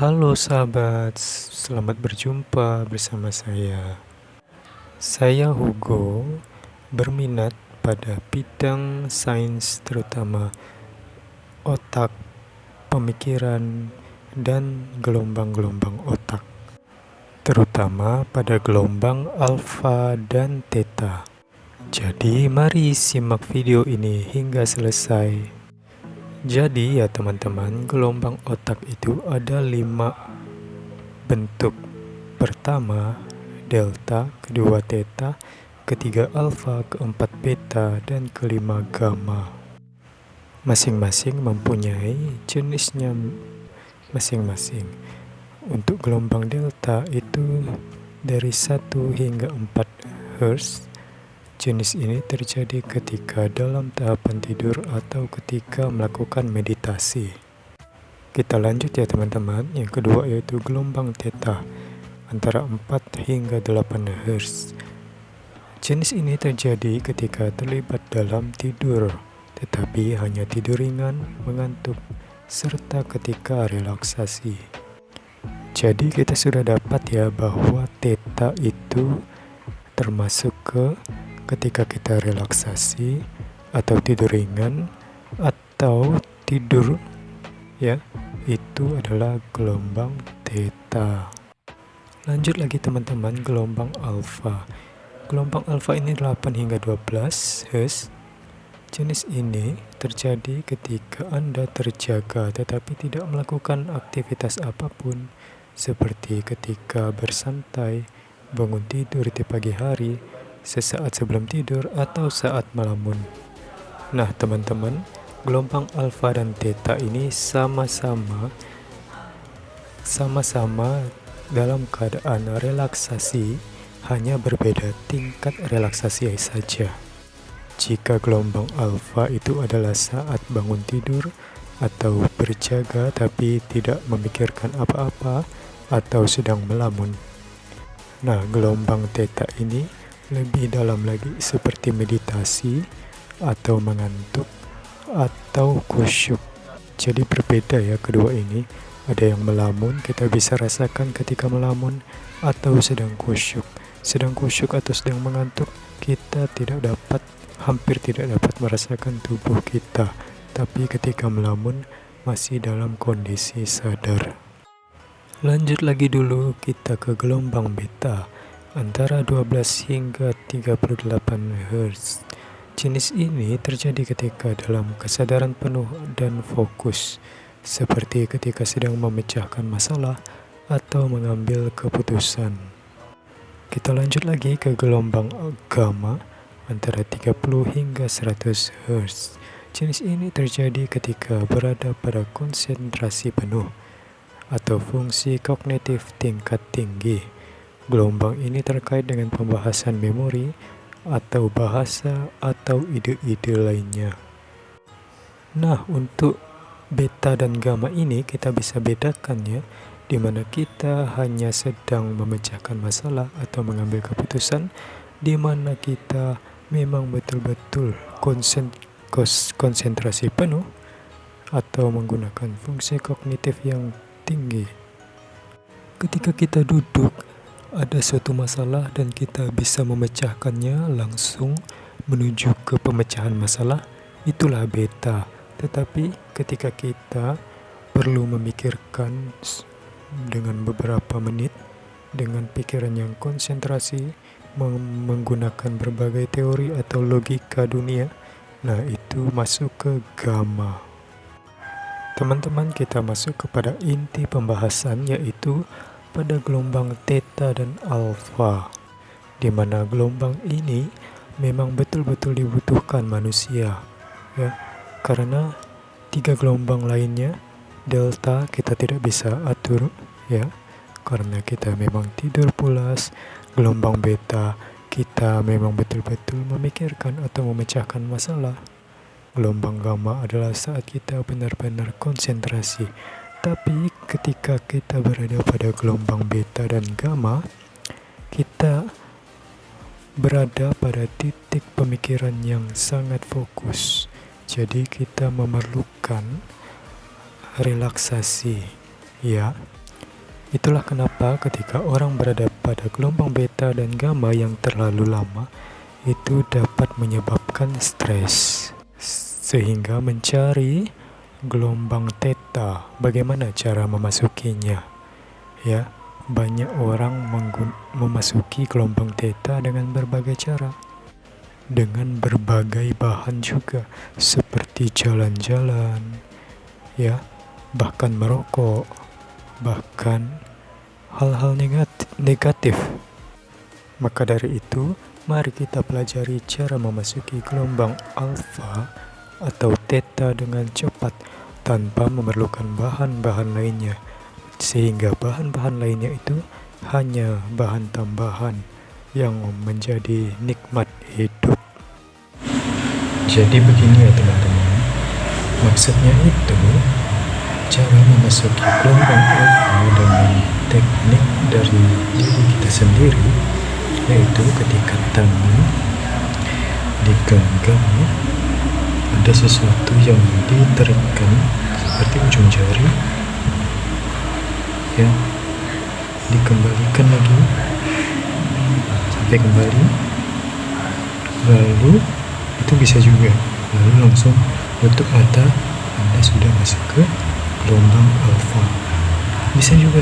Halo sahabat, selamat berjumpa bersama saya. Saya Hugo, berminat pada bidang sains terutama otak, pemikiran, dan gelombang-gelombang otak, terutama pada gelombang alfa dan theta. Jadi mari simak video ini hingga selesai. Jadi ya teman-teman, gelombang otak itu ada 5 bentuk. Pertama, delta, kedua theta, ketiga alfa, keempat beta, dan kelima gamma. Masing-masing mempunyai jenisnya masing-masing. Untuk gelombang delta itu dari 1 hingga 4 Hz. Jenis ini terjadi ketika dalam tahapan tidur atau ketika melakukan meditasi. Kita lanjut ya teman-teman. Yang kedua yaitu gelombang theta, antara 4 hingga 8 Hz. Jenis ini terjadi ketika terlibat dalam tidur, tetapi hanya tidur ringan, mengantuk, serta ketika relaksasi. Jadi kita sudah dapat ya bahwa theta itu termasuk ketika kita relaksasi atau tidur ringan atau tidur ya, itu adalah gelombang theta. Lanjut lagi teman-teman, gelombang alfa. Gelombang alfa ini 8 hingga 12 Hz. Jenis ini terjadi ketika Anda terjaga tetapi tidak melakukan aktivitas apapun, seperti ketika bersantai, bangun tidur di pagi hari, sesaat sebelum tidur, atau saat melamun. Nah teman-teman, gelombang alfa dan theta ini sama-sama dalam keadaan relaksasi, hanya berbeda tingkat relaksasi saja. Jika gelombang alfa itu adalah saat bangun tidur atau berjaga tapi tidak memikirkan apa-apa atau sedang melamun. Nah, gelombang theta ini lebih dalam lagi, seperti meditasi atau mengantuk atau khusyuk. Jadi berbeda ya kedua ini. Ada yang melamun, kita bisa rasakan ketika melamun, atau sedang khusyuk. Sedang khusyuk atau sedang mengantuk, kita hampir tidak dapat merasakan tubuh kita. Tapi ketika melamun, masih dalam kondisi sadar. Lanjut lagi dulu kita ke gelombang beta, antara 12 hingga 38 Hz. Jenis ini terjadi ketika dalam kesadaran penuh dan fokus, seperti ketika sedang memecahkan masalah atau mengambil keputusan. Kita lanjut lagi ke gelombang gamma, antara 30 hingga 100 Hz. Jenis ini terjadi ketika berada pada konsentrasi penuh atau fungsi kognitif tingkat tinggi. Gelombang ini terkait dengan pembahasan memori atau bahasa atau ide-ide lainnya. Nah, untuk beta dan gamma ini kita bisa bedakan ya, di mana kita hanya sedang memecahkan masalah atau mengambil keputusan, di mana kita memang betul-betul konsentrasi penuh atau menggunakan fungsi kognitif yang tinggi. Ketika kita duduk, ada suatu masalah dan kita bisa memecahkannya langsung menuju ke pemecahan masalah, itulah beta. Tetapi ketika kita perlu memikirkan dengan beberapa menit, dengan pikiran yang konsentrasi, menggunakan berbagai teori atau logika dunia, nah itu masuk ke gamma. Teman-teman, kita masuk kepada inti pembahasan, yaitu pada gelombang theta dan alfa, di mana gelombang ini memang betul-betul dibutuhkan manusia ya, karena 3 gelombang lainnya, delta kita tidak bisa atur ya, karena kita memang tidur pulas. Gelombang beta kita memang betul-betul memikirkan atau memecahkan masalah. Gelombang gamma adalah saat kita benar-benar konsentrasi. Tapi ketika kita berada pada gelombang beta dan gamma, kita berada pada titik pemikiran yang sangat fokus. Jadi kita memerlukan relaksasi ya. Itulah kenapa ketika orang berada pada gelombang beta dan gamma yang terlalu lama, itu dapat menyebabkan stres. Sehingga mencari gelombang theta, bagaimana cara memasukinya? Ya, banyak orang memasuki gelombang theta dengan berbagai cara. Dengan berbagai bahan juga, seperti jalan-jalan, ya, bahkan merokok, bahkan hal-hal negatif. Maka dari itu, mari kita pelajari cara memasuki gelombang alfa atau theta dengan cepat tanpa memerlukan bahan-bahan lainnya, sehingga bahan-bahan lainnya itu hanya bahan tambahan yang menjadi nikmat hidup. Jadi begini ya teman-teman, maksudnya itu cara memasuki gelombang alfa dengan teknik dari diri kita sendiri, yaitu ketika tangan digenggam, ada sesuatu yang diterikkan seperti ujung jari, ya, dikembalikan lagi sampai kembali, lalu itu bisa juga lalu langsung tutup mata, Anda sudah masuk ke gelombang alfa. Bisa juga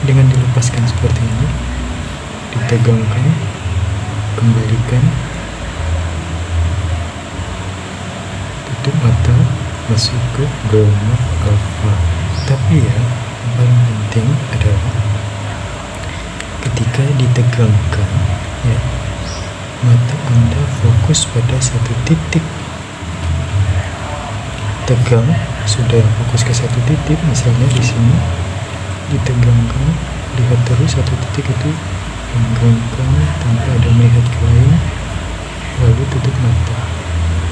dengan dilepaskan seperti ini, ditegangkan, kembalikan, tutup mata, masuk ke gelombang alfa. Tapi ya, yang paling penting adalah ketika ditegangkan, ya, mata Anda fokus pada satu titik. Tegang, sudah fokus ke satu titik, misalnya di sini, ditegangkan, lihat terus satu titik itu, tegangkan tanpa ada melihat ke lain, lalu tutup mata.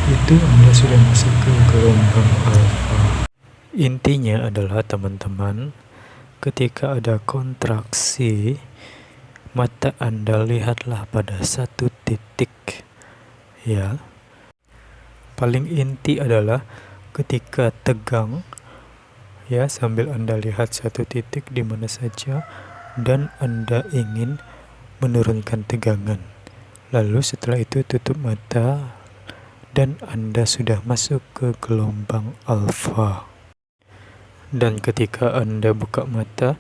Itu Anda sudah masuk ke gelombang alfa. Intinya adalah teman-teman, ketika ada kontraksi, mata Anda lihatlah pada satu titik. Ya. Paling inti adalah ketika tegang, ya, sambil Anda lihat satu titik di mana saja dan Anda ingin menurunkan tegangan. Lalu setelah itu tutup mata dan Anda sudah masuk ke gelombang alfa. Dan ketika Anda buka mata,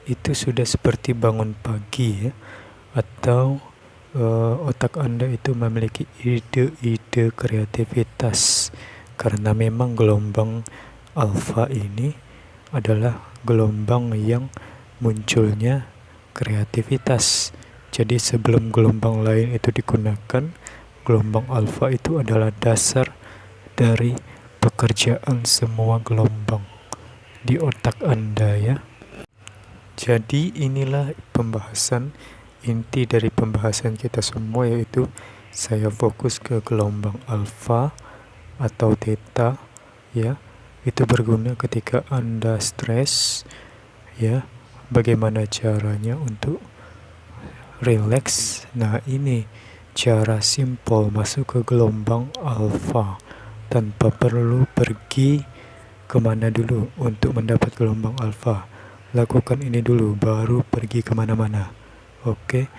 itu sudah seperti bangun pagi, ya, atau otak Anda itu memiliki ide-ide kreativitas, karena memang gelombang alfa ini adalah gelombang yang munculnya kreativitas. Jadi sebelum gelombang lain itu digunakan, gelombang alfa itu adalah dasar dari pekerjaan semua gelombang di otak Anda, ya. Jadi inilah pembahasan inti dari pembahasan kita semua, yaitu saya fokus ke gelombang alfa atau theta, ya. Itu berguna ketika Anda stres, ya. Bagaimana caranya untuk relax? Nah, ini cara simpel masuk ke gelombang alfa tanpa perlu pergi kemana dulu untuk mendapat gelombang alfa. Lakukan ini dulu, baru pergi kemana-mana. Oke.